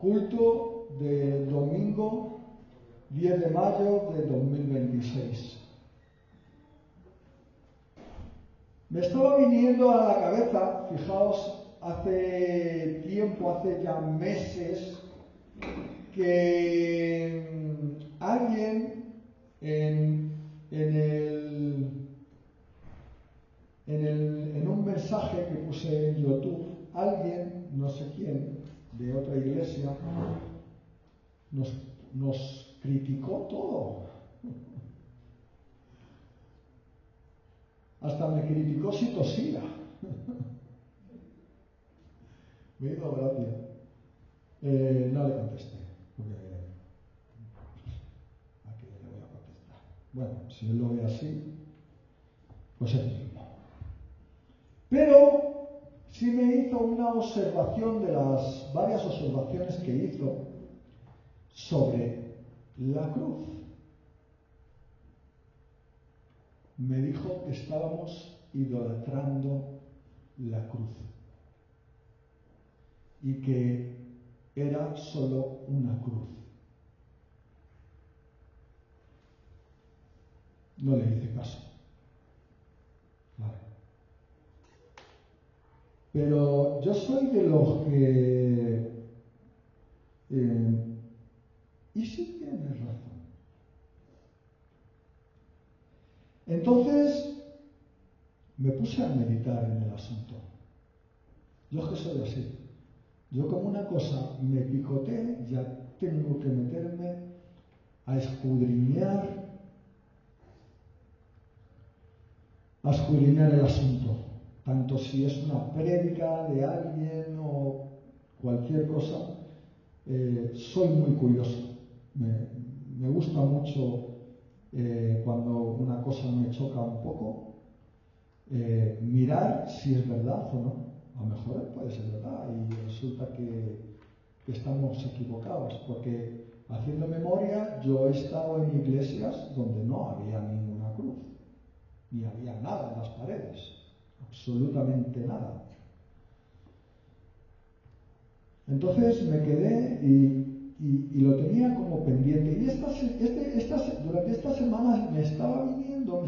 culto del domingo 10 de mayo de 2026. Me estaba viniendo a la cabeza, fijaos, hace tiempo, hace ya meses, que alguien en un mensaje que puse en YouTube, alguien, no sé quién, de otra iglesia, nos criticó todo. Hasta me criticó si tosía. Me hizo gracia. No le contesté, porque ¿a qué le voy a contestar? Bueno, si él lo ve así, pues es mismo. Pero sí me hizo una observación de las varias observaciones que hizo sobre la cruz. Me dijo que estábamos idolatrando la cruz y que era solo una cruz. No le hice caso. Vale. Pero yo soy de los que... ¿y si tienes razón? Entonces me puse a meditar en el asunto. Yo es que soy así. Yo como una cosa me picoteé, ya tengo que meterme a escudriñar el asunto. Tanto si es una prédica de alguien o cualquier cosa, soy muy curioso. Me gusta mucho cuando una cosa me choca un poco, mirar si es verdad o no. A lo mejor puede ser verdad y resulta que estamos equivocados, porque haciendo memoria yo he estado en iglesias donde no había ninguna cruz, ni había nada en las paredes, absolutamente nada. Entonces me quedé y lo tenía como pendiente. Y durante estas semanas me estaba viniendo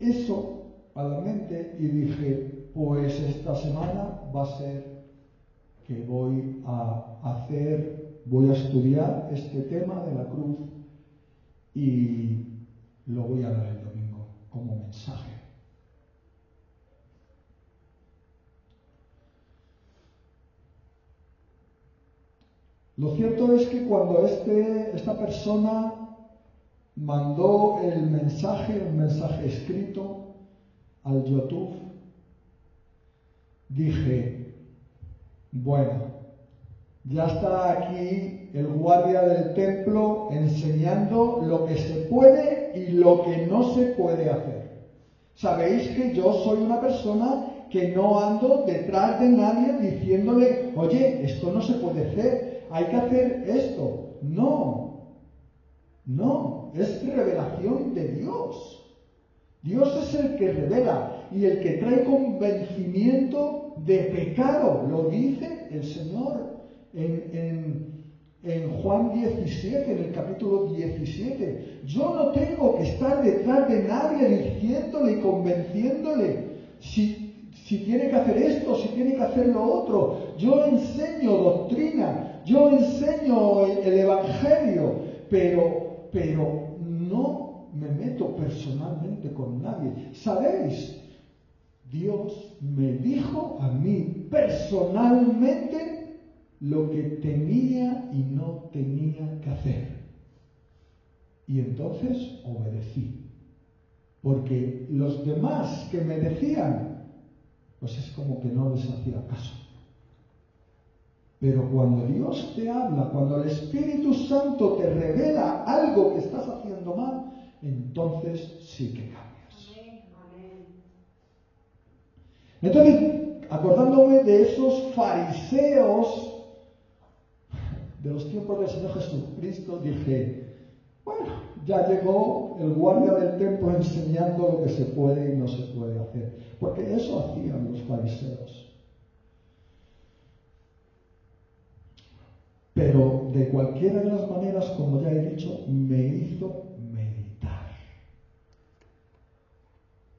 eso a la mente y dije, pues esta semana va a ser que voy a estudiar este tema de la cruz y lo voy a dar el domingo como mensaje. Lo cierto es que cuando esta persona mandó un mensaje escrito al YouTube, dije, bueno, ya está aquí el guardia del templo enseñando lo que se puede y lo que no se puede hacer. Sabéis que yo soy una persona que no ando detrás de nadie diciéndole, oye, esto no se puede hacer, hay que hacer esto. No, es revelación de Dios. Dios es el que revela y el que trae convencimiento de pecado. Lo dice el Señor en Juan 17, en el capítulo 17. Yo no tengo que estar detrás de nadie diciéndole y convenciéndole si tiene que hacer esto, si tiene que hacer lo otro. Yo enseño doctrina, yo enseño el Evangelio, pero no me meto personalmente con nadie. ¿Sabéis? Dios me dijo a mí personalmente lo que tenía y no tenía que hacer. Y entonces obedecí. Porque los demás que me decían, pues es como que no les hacía caso. Pero cuando Dios te habla, cuando el Espíritu Santo te revela algo que estás haciendo mal, entonces sí que cambias. Entonces, acordándome de esos fariseos de los tiempos del Señor Jesucristo, dije, bueno, ya llegó el guardia del templo enseñando lo que se puede y no se puede hacer. Porque eso hacían los fariseos. Pero de cualquiera de las maneras, como ya he dicho, me hizo meditar.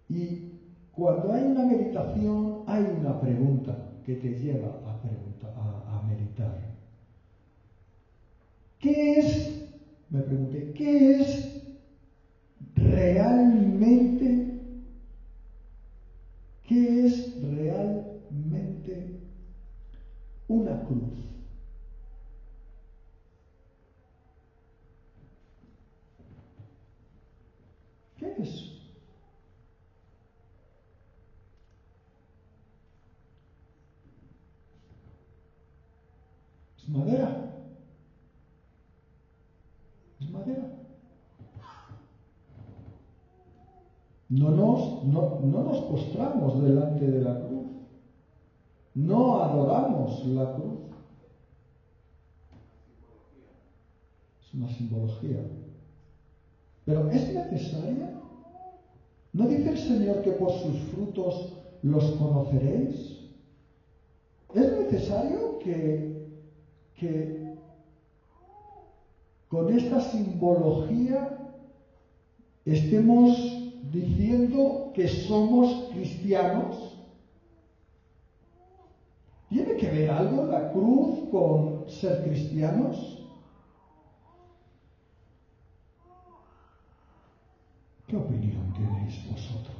Y cuando hay una meditación, hay una pregunta que te lleva a meditar. ¿Qué es, me pregunté, qué es realmente una cruz? ¿Qué es? Es madera. Es madera. No nos postramos delante de la cruz. No adoramos la cruz. Es una simbología. Pero ¿es necesaria? ¿No dice el Señor que por sus frutos los conoceréis? ¿Es necesario que con esta simbología estemos diciendo que somos cristianos? ¿Tiene que ver algo la cruz con ser cristianos? ¿Qué opinión tenéis vosotros?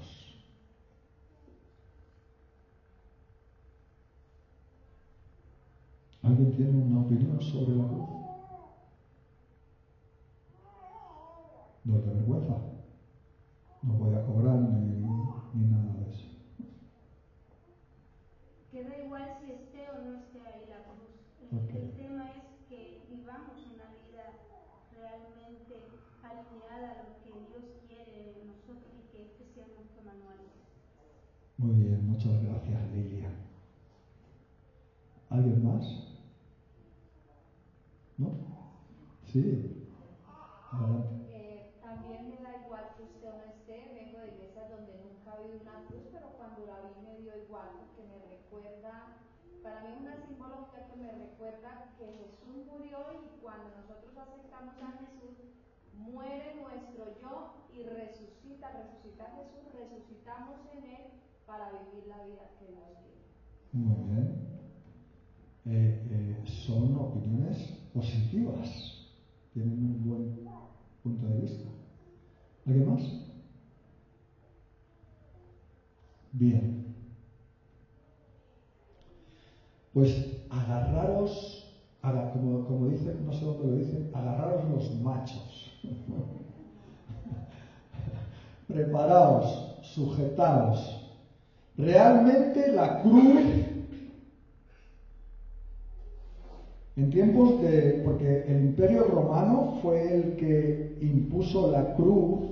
¿Alguien tiene una opinión sobre la cruz? No es de vergüenza. No voy a cobrar ni nada de eso. Que da igual si esté o no esté ahí la cruz. Okay. El tema es que vivamos una vida realmente alineada a lo que Dios quiere de nosotros y que este sea nuestro manual. Muy bien, muchas gracias, Lilia. ¿Alguien más? ¿No? Sí. Adelante. También me da igual que esté o no esté, vengo de iglesias donde nunca ha habido una cruz, pero cuando la vi me dio igual, porque me recuerda, para mí es una simbología que me recuerda que Jesús murió y cuando nosotros aceptamos a Jesús, muere nuestro yo y resucita, resucita Jesús, resucitamos en Él para vivir la vida que Dios quiere. Muy bien. Son opiniones positivas. Tienen un buen punto de vista. ¿Alguien más? Bien. Pues agarraros, como dice, no sé dónde lo dice, agarraros los machos. Preparaos, sujetaos. Realmente la cruz, en tiempos porque el Imperio Romano fue el que impuso la cruz,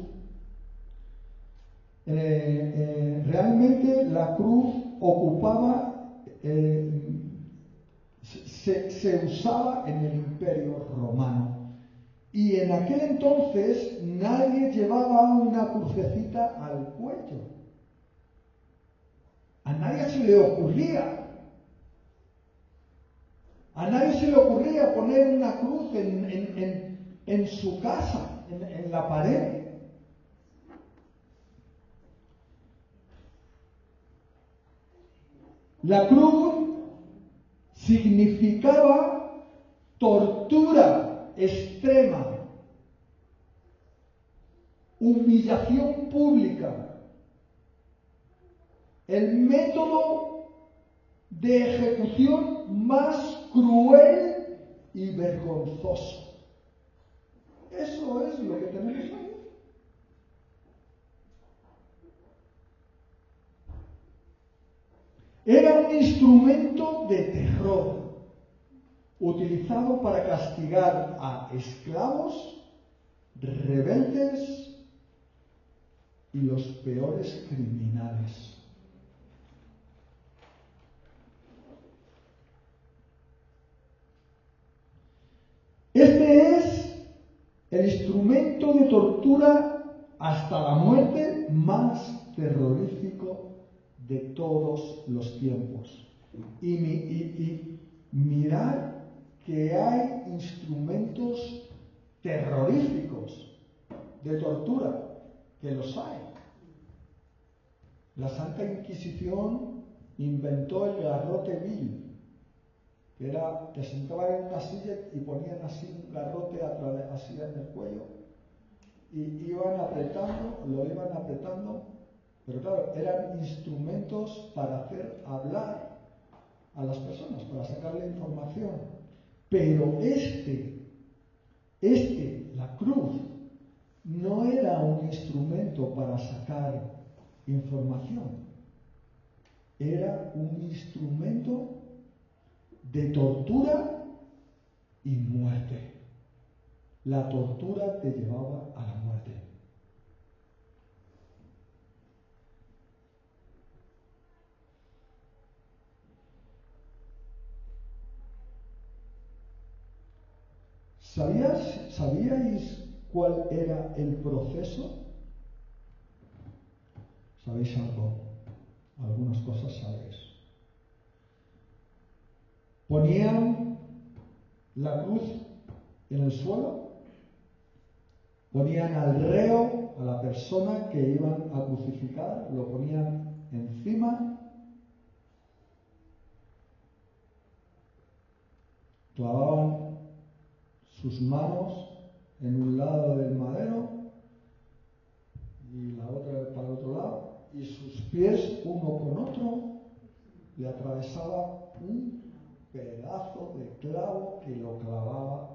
realmente la cruz ocupaba, se usaba en el Imperio Romano. Y en aquel entonces nadie llevaba una crucecita al cuello. A nadie se le ocurría. A nadie se le ocurría poner una cruz en su casa, en la pared. La cruz significaba tortura extrema, humillación pública, el método de ejecución más cruel y vergonzoso. Eso es lo que tenemos ahí. Era un instrumento de terror utilizado para castigar a esclavos, rebeldes y los peores criminales. Este es el instrumento de tortura hasta la muerte más terrorífico de todos los tiempos. Y mirad que hay instrumentos terroríficos de tortura, que los hay. La Santa Inquisición inventó el garrote vil, que era, te sentaban en una silla y ponían así un garrote así en el cuello y iban apretando, pero claro, eran instrumentos para hacer hablar a las personas, para sacarle información. Pero la cruz, no era un instrumento para sacar información, era un instrumento de tortura y muerte. La tortura te llevaba a la muerte. ¿Sabíais cuál era el proceso? ¿Sabéis algo? Algunas cosas sabéis. Ponían la cruz en el suelo, ponían al reo, a la persona que iban a crucificar, lo ponían encima, clavaban sus manos en un lado del madero y la otra para el otro lado, y sus pies uno con otro, le atravesaba un pedazo de clavo que lo clavaba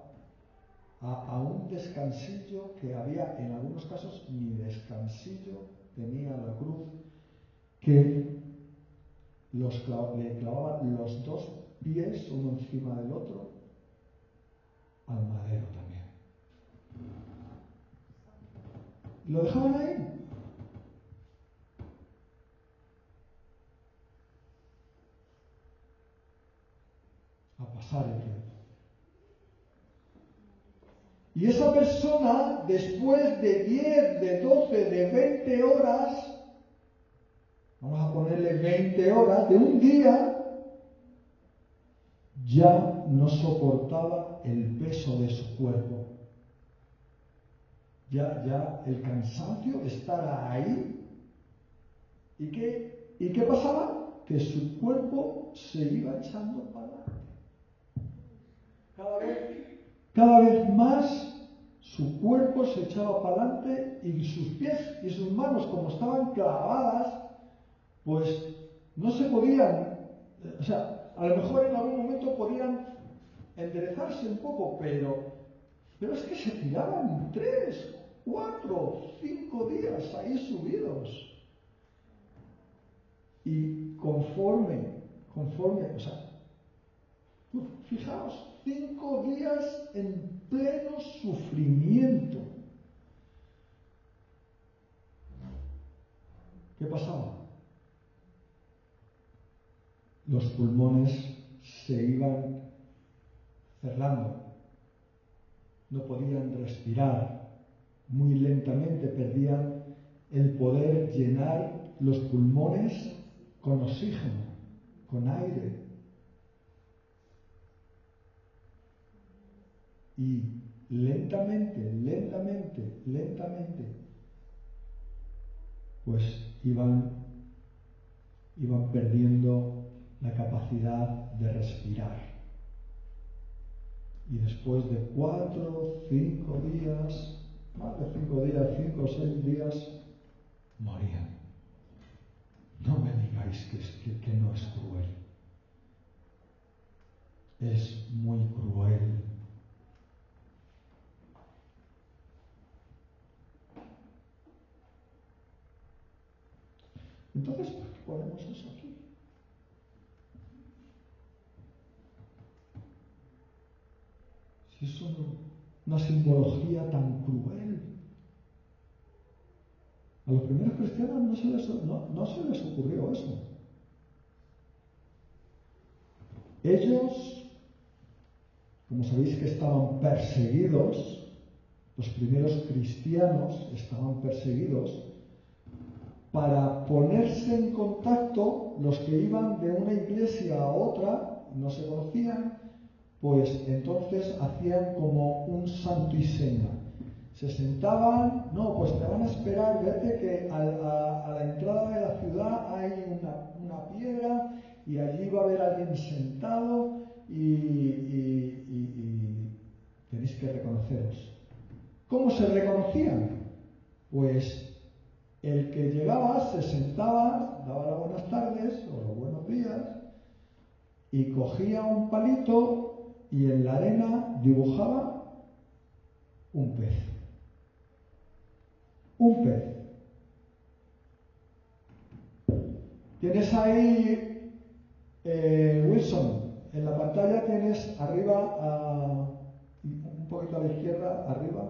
a un descansillo que había, en algunos casos ni descansillo tenía la cruz, que le clavaba los dos pies uno encima del otro al madero también. Lo dejaban ahí. A pasar el tiempo. Y esa persona, después de 10, de 12, de 20 horas, vamos a ponerle 20 horas, de un día, ya no soportaba el peso de su cuerpo. Ya el cansancio de estar ahí. ¿Y qué pasaba? Que su cuerpo se iba echando para adelante. Cada vez más su cuerpo se echaba para adelante y sus pies y sus manos, como estaban clavadas, pues no se podían, o sea, a lo mejor en algún momento podían enderezarse un poco, pero es que se tiraban 3, 4, 5 días ahí subidos. Y conforme, o sea, fijaos, 5 días en pleno sufrimiento. ¿Qué pasaba? Los pulmones se iban cerrando, no podían respirar, muy lentamente perdían el poder llenar los pulmones con oxígeno, con aire. Y lentamente, pues iban perdiendo la capacidad de respirar. Y después de 4, 5 días, más de 5 días, 5 o 6 días, morían. No me digáis que no es cruel. Es muy cruel. Entonces, ¿por qué ponemos eso aquí? Si es una simbología tan cruel. A los primeros cristianos no se les ocurrió eso. Ellos, como sabéis que estaban perseguidos, los primeros cristianos estaban perseguidos, para ponerse en contacto, los que iban de una iglesia a otra, no se conocían, pues entonces hacían como un santo y seña. Se sentaban, no, pues te van a esperar, vete que a la entrada de la ciudad hay una piedra y allí va a haber alguien sentado y tenéis que reconoceros. ¿Cómo se reconocían? Pues el que llegaba se sentaba, daba las buenas tardes o los buenos días y cogía un palito y en la arena dibujaba un pez. Un pez. Tienes ahí, Wilson, en la pantalla tienes arriba, un poquito a la izquierda, arriba,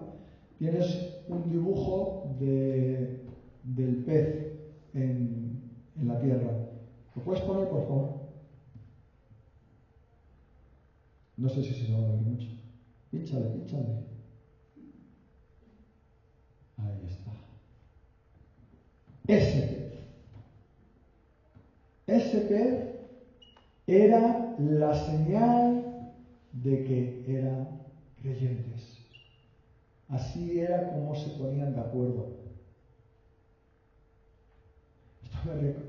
tienes un dibujo del pez en la tierra. ¿Lo puedes poner, por favor? No sé si se va a ver mucho. Pínchale. Ahí está. Ese pez era la señal de que eran creyentes. Así era como se ponían de acuerdo. Esto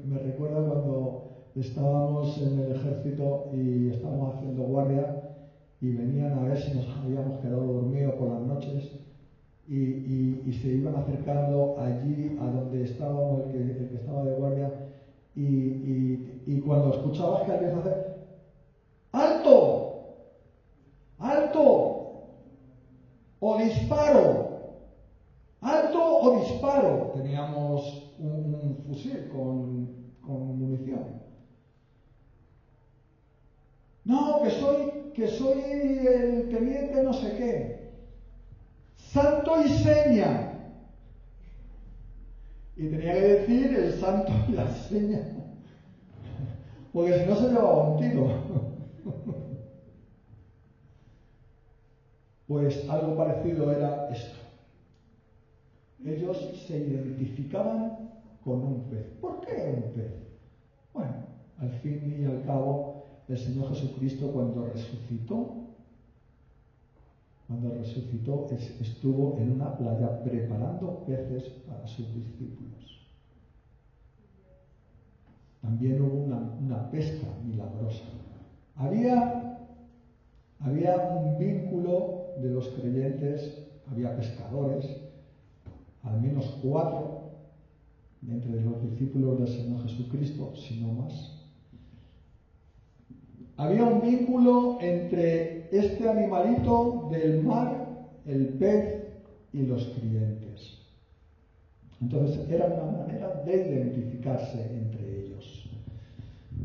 me recuerda cuando estábamos en el ejército y estábamos haciendo guardia y venían a ver si nos habíamos quedado dormidos por las noches y se iban acercando allí a donde estábamos, el que estaba de guardia, y cuando escuchabas que alguien hacía ¡alto! O disparo. ¡Alto o disparo! Teníamos un fusil con munición. No, que soy el teniente no sé qué. Santo y seña. Y tenía que decir el santo y la seña. Porque si no se llevaba un tiro. Pues algo parecido era esto. Ellos se identificaban con un pez. ¿Por qué un pez? Bueno, al fin y al cabo, el Señor Jesucristo cuando resucitó, estuvo en una playa preparando peces para sus discípulos. También hubo una pesca milagrosa. Había un vínculo de los creyentes, había pescadores, al menos 4 entre los discípulos del Señor Jesucristo, si no más. Había un vínculo entre este animalito del mar, el pez, y los creyentes. Entonces era una manera de identificarse entre ellos.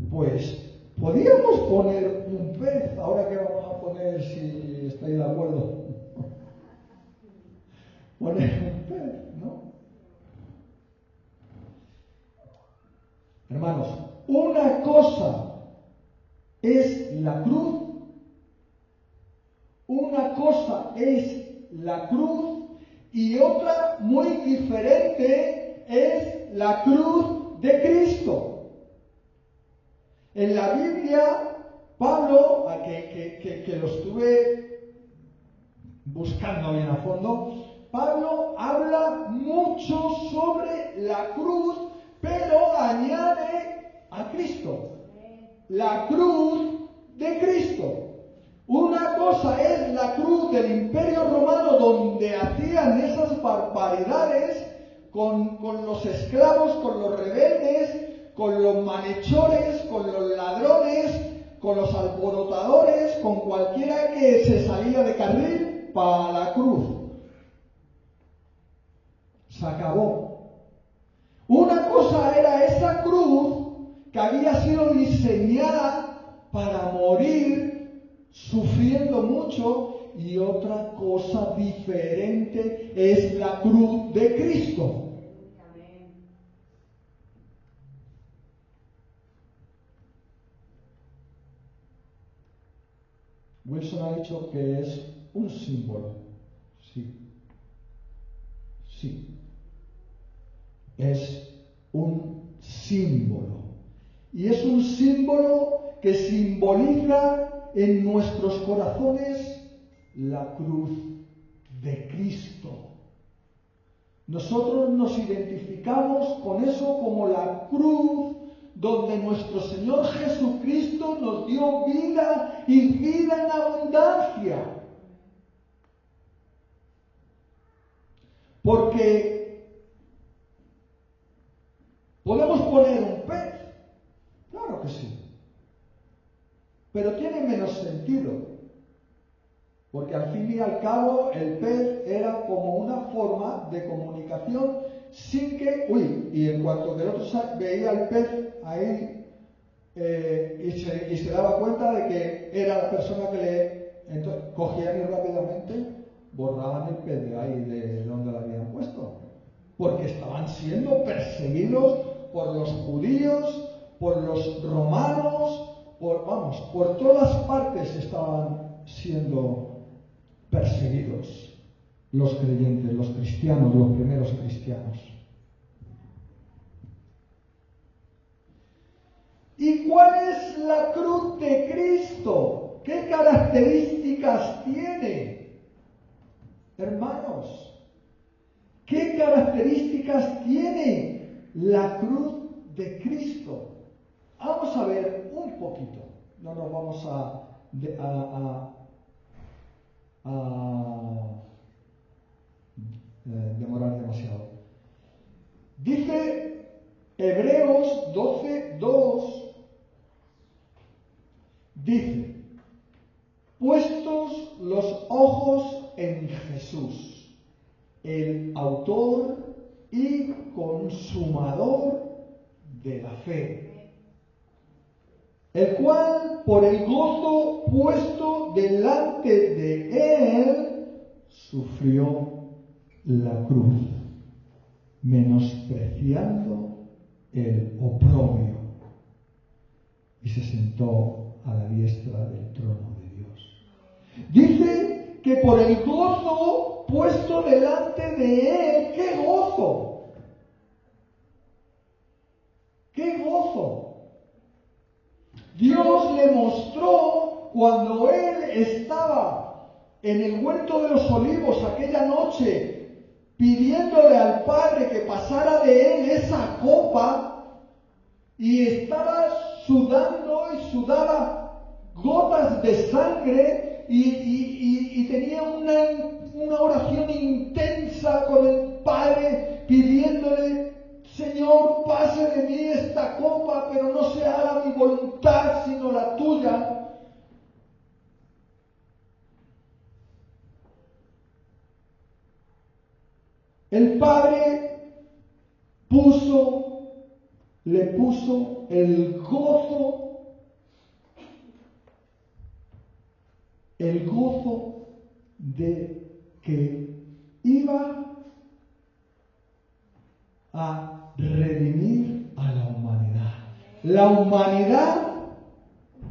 Pues podríamos poner un pez, ahora que vamos a poner, si estáis de acuerdo, poner un pez, ¿no? Hermanos, una cosa es la cruz, y otra muy diferente es la cruz de Cristo. En la Biblia, Pablo, que lo estuve buscando bien a fondo, Pablo habla mucho sobre la cruz, pero añade a Cristo. La cruz de Cristo. Una cosa es la cruz del Imperio Romano, donde hacían esas barbaridades con los esclavos, con los rebeldes, con los malhechores, con los ladrones, con los alborotadores, con cualquiera que se salía de carril para la cruz. Se acabó. Una cosa era esa cruz que había sido diseñada para morir sufriendo mucho, y otra cosa diferente es la cruz de Cristo. Wilson ha dicho que es un símbolo. Sí. Es un símbolo. Y es un símbolo que simboliza en nuestros corazones la cruz de Cristo. Nosotros nos identificamos con eso como la cruz donde nuestro Señor Jesucristo nos dio vida y vida en abundancia. Porque podemos poner un pez, claro que sí, pero tiene menos sentido. Porque al fin y al cabo el pez era como una forma de comunicación sin que, y en cuanto que el otro veía al pez ahí y se daba cuenta de que era la persona que entonces cogían y rápidamente borraban el pez de ahí de donde lo habían puesto. Porque estaban siendo perseguidos por los judíos, por los romanos, por todas partes estaban siendo perseguidos los creyentes, los cristianos, los primeros cristianos. ¿Y cuál es la cruz de Cristo? ¿Qué características tiene? Hermanos, ¿qué características tiene la cruz de Cristo? Vamos a ver un poquito, no nos vamos a demorar demasiado. Dice Hebreos 12:2, dice: puestos los ojos en Jesús, el autor y consumador de la fe, el cual por el gozo puesto delante de él sufrió la cruz, menospreciando el oprobio, y se sentó a la diestra del trono de Dios. Dice que por el gozo puesto delante de él, ¡qué gozo! ¡Qué gozo! Dios le mostró cuando él estaba en el huerto de los olivos aquella noche, pidiéndole al Padre que pasara de él esa copa, y estaba sudando y sudaba gotas de sangre y tenía una oración intensa con el Padre pidiéndole: Señor, pase de mí esta copa, pero no se haga mi voluntad sino la tuya. El Padre le puso el gozo de que iba a redimir a la humanidad. La humanidad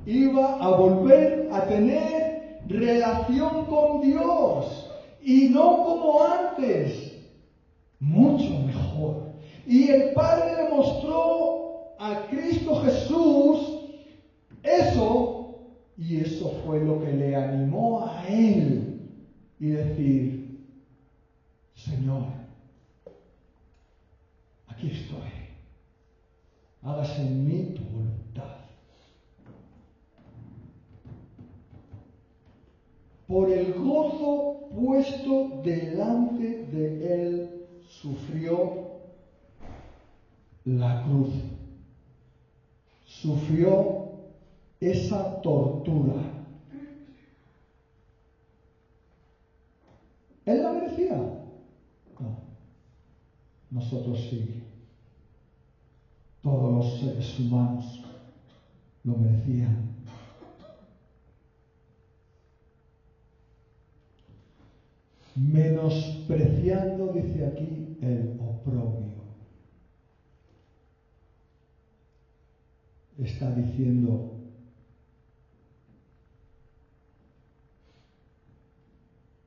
iba a volver a tener relación con Dios, y no como antes, mucho mejor. Y el Padre le mostró a Cristo Jesús eso, y eso fue lo que le animó a él y decir: Señor, aquí estoy, hágase en mí tu voluntad. Por el gozo puesto delante de él sufrió la cruz, sufrió esa tortura. ¿Él la merecía? No. Nosotros sí. Todos los seres humanos lo merecían. Menospreciando, dice aquí, el oprobio. Está diciendo: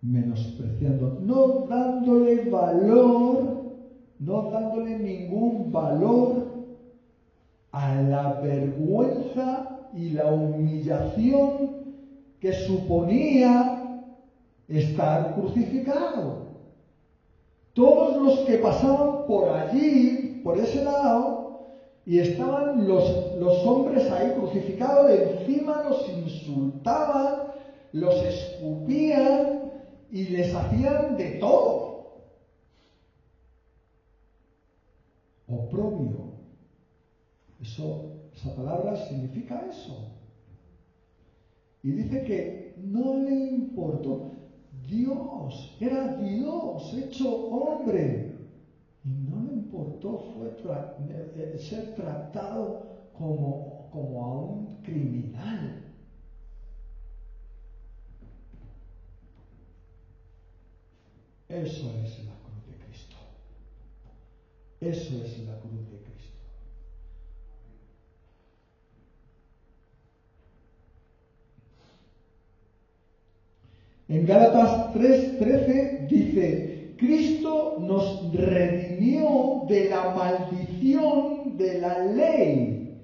menospreciando, no dándole valor, no dándole ningún valor a la vergüenza y la humillación que suponía estar crucificado. Todos los que pasaban por allí, por ese lado, y estaban los hombres ahí crucificados, encima los insultaban, los escupían y les hacían de todo. Oprobio. Esa palabra significa eso. Y dice que no le importó. Dios, era Dios hecho hombre. Y no le importó ser tratado como a un criminal. Eso es la cruz de Cristo. Eso es la cruz de Cristo. En Gálatas 3:13 dice, Cristo nos redimió de la maldición de la ley,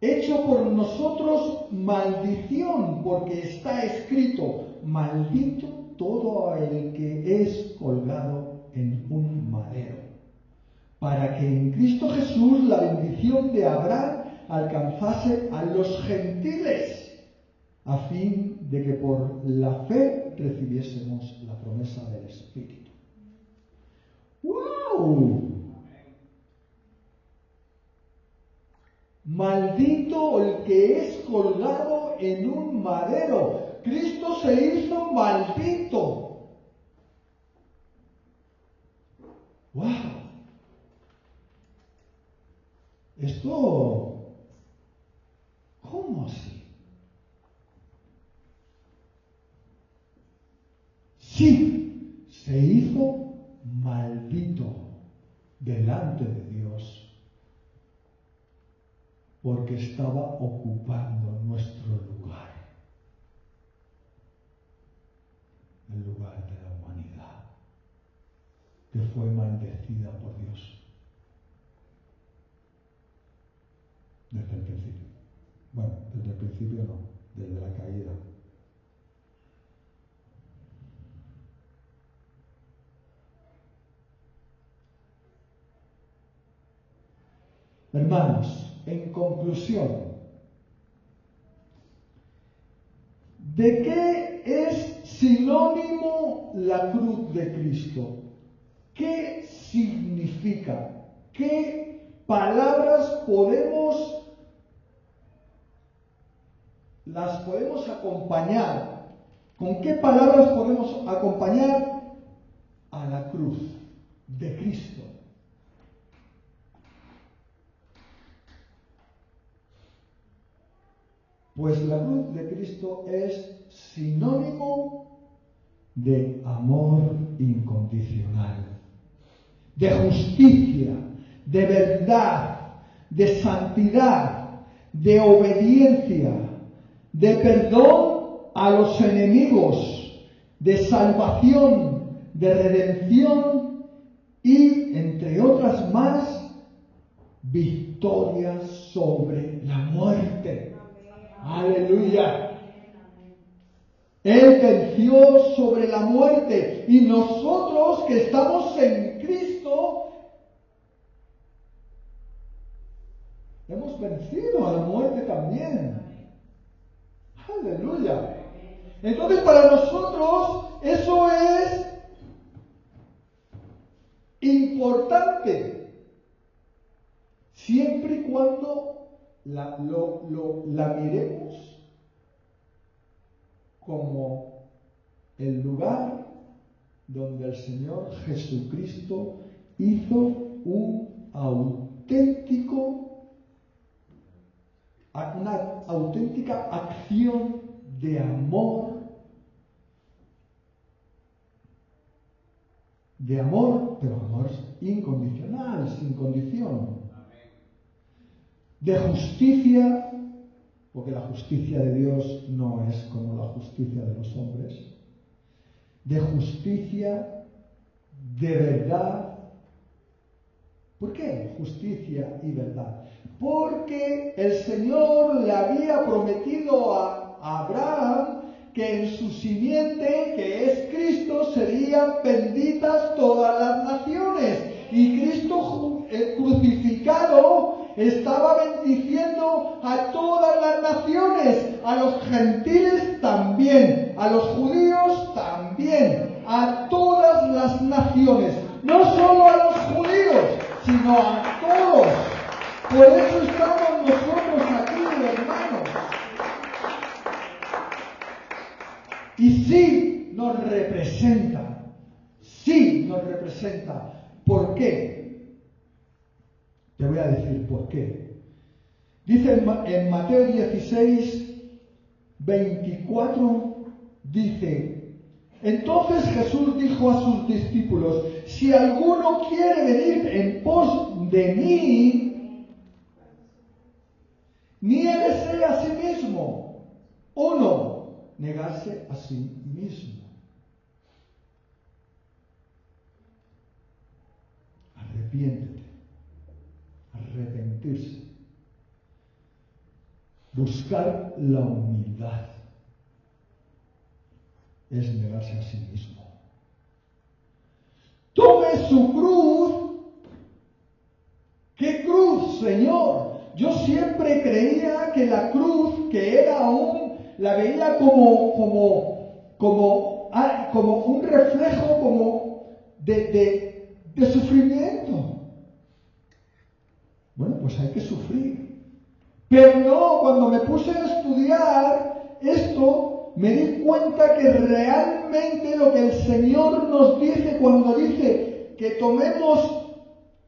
hecho por nosotros maldición, porque está escrito, maldito todo el que es colgado en un madero, para que en Cristo Jesús la bendición de Abraham alcanzase a los gentiles, a fin de que por la fe recibiésemos la promesa del Espíritu. ¡Wow! Maldito el que es colgado en un madero. Cristo se hizo maldito. ¡Wow! Esto, ¿cómo así? Sí, se hizo maldito delante de Dios porque estaba ocupando nuestro lugar, el lugar de la humanidad que fue maldecida por Dios desde el principio. Bueno, desde el principio no, desde la caída. Hermanos, en conclusión, ¿de qué es sinónimo la cruz de Cristo? ¿Qué significa? ¿Qué palabras las podemos acompañar? ¿Con qué palabras podemos acompañar a la cruz de Cristo? Pues la cruz de Cristo es sinónimo de amor incondicional, de justicia, de verdad, de santidad, de obediencia, de perdón a los enemigos, de salvación, de redención y, entre otras más, victoria sobre la muerte. ¡Aleluya! Él venció sobre la muerte y nosotros que estamos en Cristo hemos vencido a la muerte también. ¡Aleluya! Entonces para nosotros eso es importante siempre y cuando la miremos como el lugar donde el Señor Jesucristo hizo una auténtica acción de amor, pero amor incondicional, sin condición, de justicia, porque la justicia de Dios no es como la justicia de los hombres, de justicia, de verdad. ¿Por qué justicia y verdad? Porque el Señor le había prometido a Abraham que en su simiente, que es Cristo, serían benditas todas las naciones. Y Cristo crucificado estaba bendiciendo a todas las naciones, a los gentiles también, a los judíos también, a todas las naciones, no solo a los judíos, sino a todos. Por eso estamos nosotros aquí, hermanos. Y sí nos representa. ¿Por qué? Te voy a decir por qué. Dice en Mateo 16, 24, dice: entonces Jesús dijo a sus discípulos: si alguno quiere venir en pos de mí, niéguese a sí mismo. 1. Negarse a sí mismo. Arrepentirse. Buscar la humildad es negarse a sí mismo. Tome su cruz. ¿Qué cruz, Señor? Yo siempre creía que la cruz, que era la veía como un reflejo de sufrimiento. Bueno, pues hay que sufrir. Pero no, cuando me puse a estudiar esto, me di cuenta que realmente lo que el Señor nos dice cuando dice que tomemos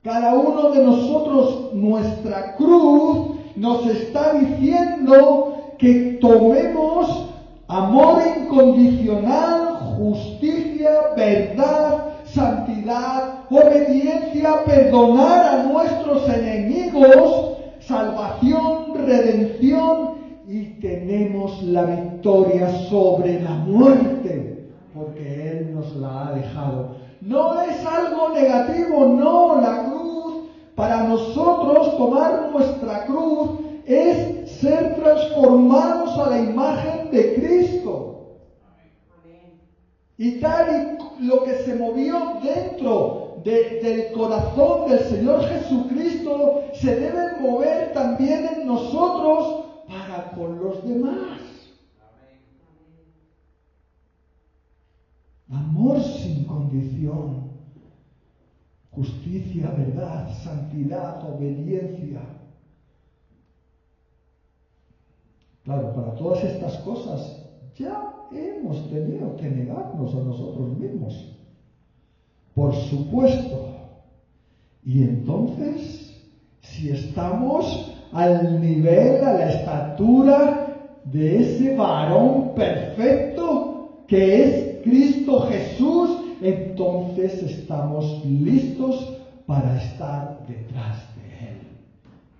cada uno de nosotros nuestra cruz, nos está diciendo que tomemos amor incondicional, justicia, verdad, santidad, obediencia, perdonar a nuestros enemigos, salvación, redención, y tenemos la victoria sobre la muerte, porque Él nos la ha dejado. No es algo negativo, no, la cruz, para nosotros tomar nuestra cruz es ser transformados a la imagen de Cristo. Y tal y lo que se movió dentro del corazón del Señor Jesucristo se debe mover también en nosotros para con los demás. Amor sin condición, justicia, verdad, santidad, obediencia. Claro, para todas estas cosas ya hemos tenido que negarnos a nosotros mismos. Por supuesto. Y entonces, si estamos al nivel, a la estatura de ese varón perfecto que es Cristo Jesús, entonces estamos listos para estar detrás de Él.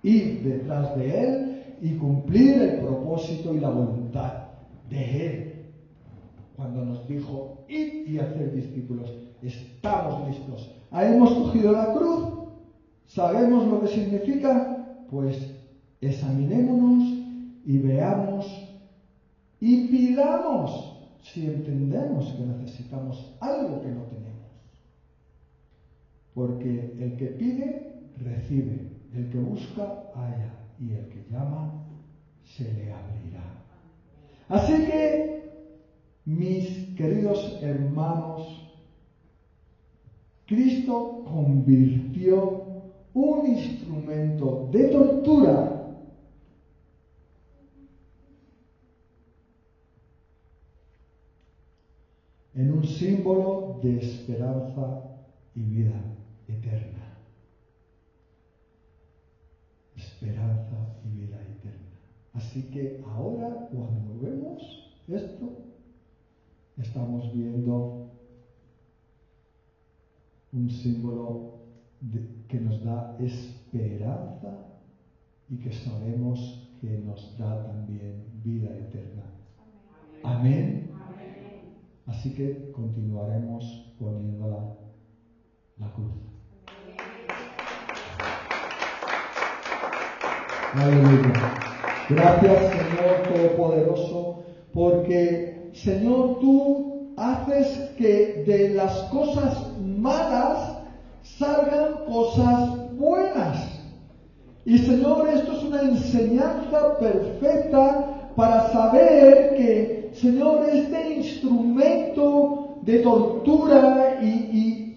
Ir detrás de Él y cumplir el propósito y la voluntad de Él. Cuando nos dijo, id y hacer discípulos, estamos listos. Hemos cogido la cruz, sabemos lo que significa, pues examinémonos y veamos y pidamos si entendemos que necesitamos algo que no tenemos. Porque el que pide, recibe. El que busca, halla. Y el que llama, se le abrirá. Así que, mis queridos hermanos, Cristo convirtió un instrumento de tortura en un símbolo de esperanza y vida eterna. Esperanza y vida eterna. Así que ahora, cuando vemos esto, estamos viendo un símbolo que nos da esperanza y que sabemos que nos da también vida eterna. Amén. Así que continuaremos poniendo la cruz. Aleluya. Gracias, Señor Todopoderoso, porque Señor, tú haces que de las cosas malas salgan cosas buenas. Y Señor, esto es una enseñanza perfecta para saber que, Señor, este instrumento de tortura y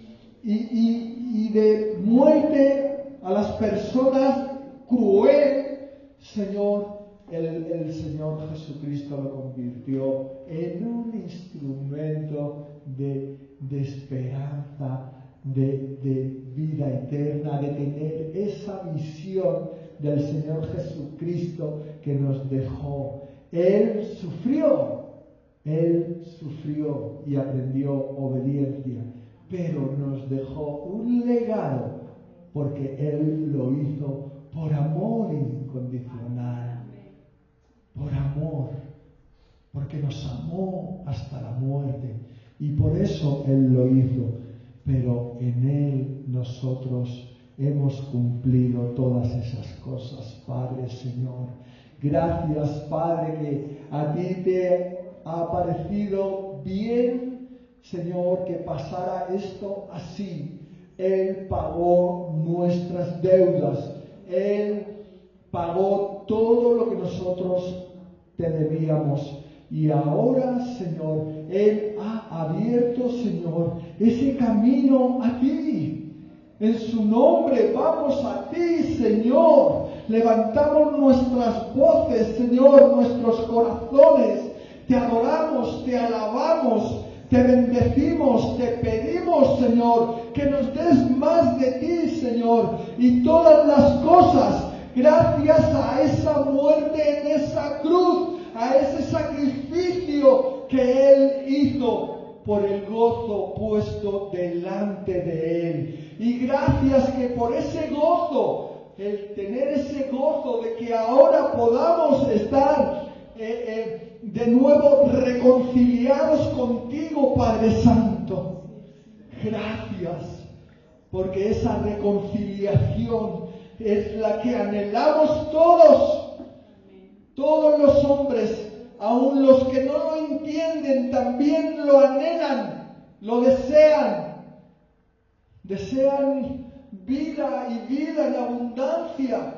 de muerte a las personas cruel, Señor, el Señor Jesucristo lo convirtió en un instrumento de esperanza, de vida eterna, de tener esa visión del Señor Jesucristo que nos dejó. Él sufrió y aprendió obediencia, pero nos dejó un legado porque Él lo hizo por amor incondicional, por amor, porque nos amó hasta la muerte y por eso Él lo hizo. Pero en Él nosotros hemos cumplido todas esas cosas, Padre, Señor. Gracias, Padre, que a ti te ha parecido bien, Señor, que pasara esto así. Él pagó nuestras deudas. Él pagó todo lo que nosotros te debíamos. Y ahora, Señor, Él ha abierto, Señor, ese camino a ti. En su nombre vamos a ti, Señor. Levantamos nuestras voces, Señor, nuestros corazones. Te adoramos, te alabamos, te bendecimos, te pedimos, Señor, que nos des más de ti, Señor. Y todas las cosas, gracias a esa muerte en esa cruz, a ese sacrificio que Él hizo por el gozo puesto delante de Él. Y gracias que por ese gozo, el tener ese gozo de que ahora podamos estar de nuevo reconciliados contigo, Padre Santo. Gracias, porque esa reconciliación es la que anhelamos todos los hombres, aun los que no lo entienden, también lo anhelan, lo desean. Desean vida y vida en abundancia.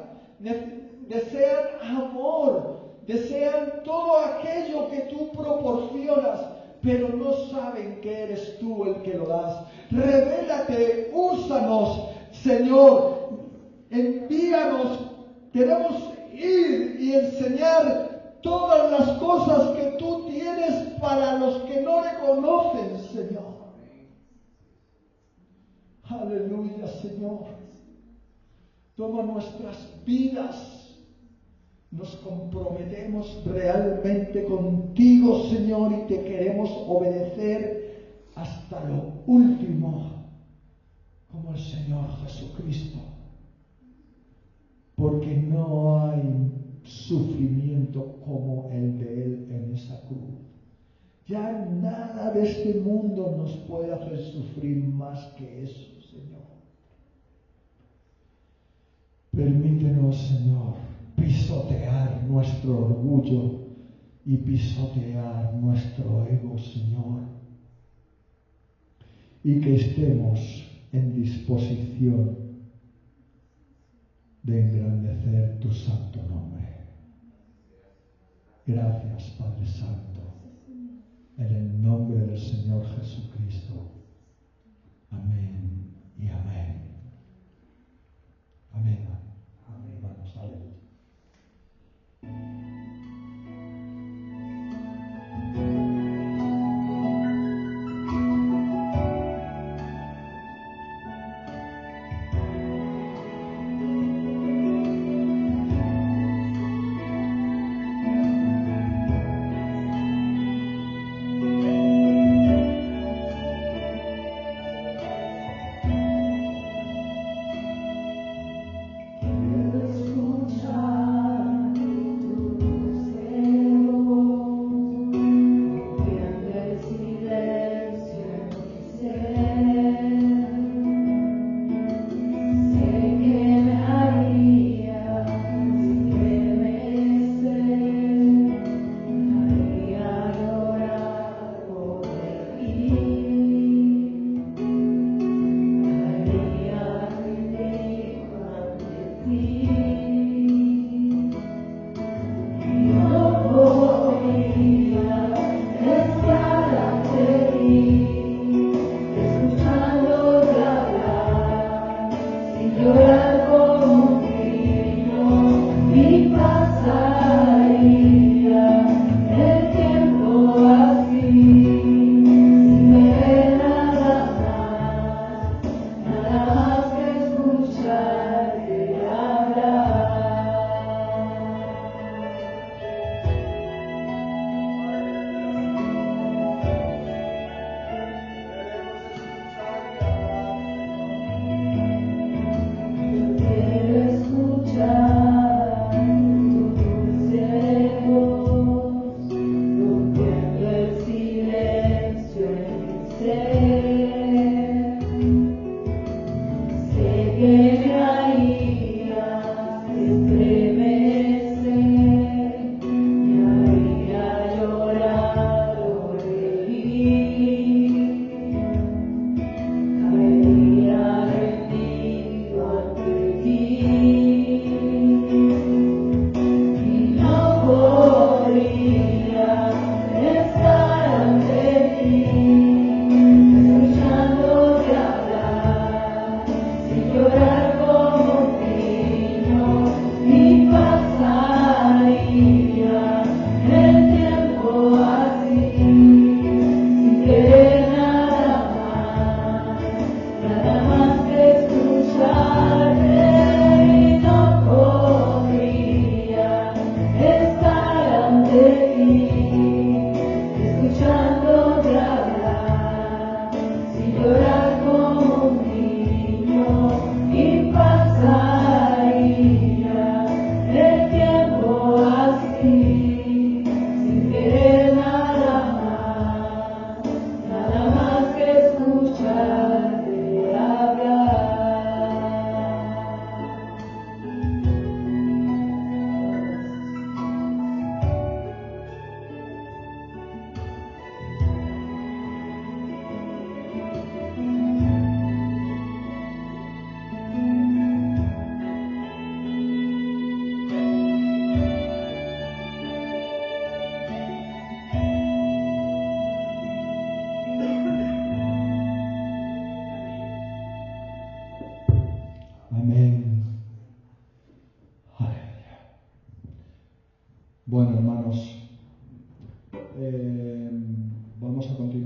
Desean amor. Desean todo aquello que tú proporcionas, pero no saben que eres tú el que lo das. Revélate, úsanos, Señor. Envíanos. Queremos ir y enseñar todas las cosas que tú tienes para los que no le conocen, Señor. Aleluya, Señor. Toma nuestras vidas. Nos comprometemos realmente contigo, Señor, y te queremos obedecer hasta lo último, como el Señor Jesucristo. Porque no hay sufrimiento como el de Él en esa cruz. Ya nada de este mundo nos puede hacer sufrir más que eso, Señor. Permítenos, Señor, pisotear nuestro orgullo y pisotear nuestro ego, Señor. Y que estemos en disposición de engrandecer tu santo nombre. Gracias, Padre Santo, en el nombre del Señor Jesucristo. Amén y amén. Amén. Amén, hermanos. Aleluya.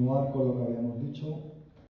continuar con lo que habíamos dicho.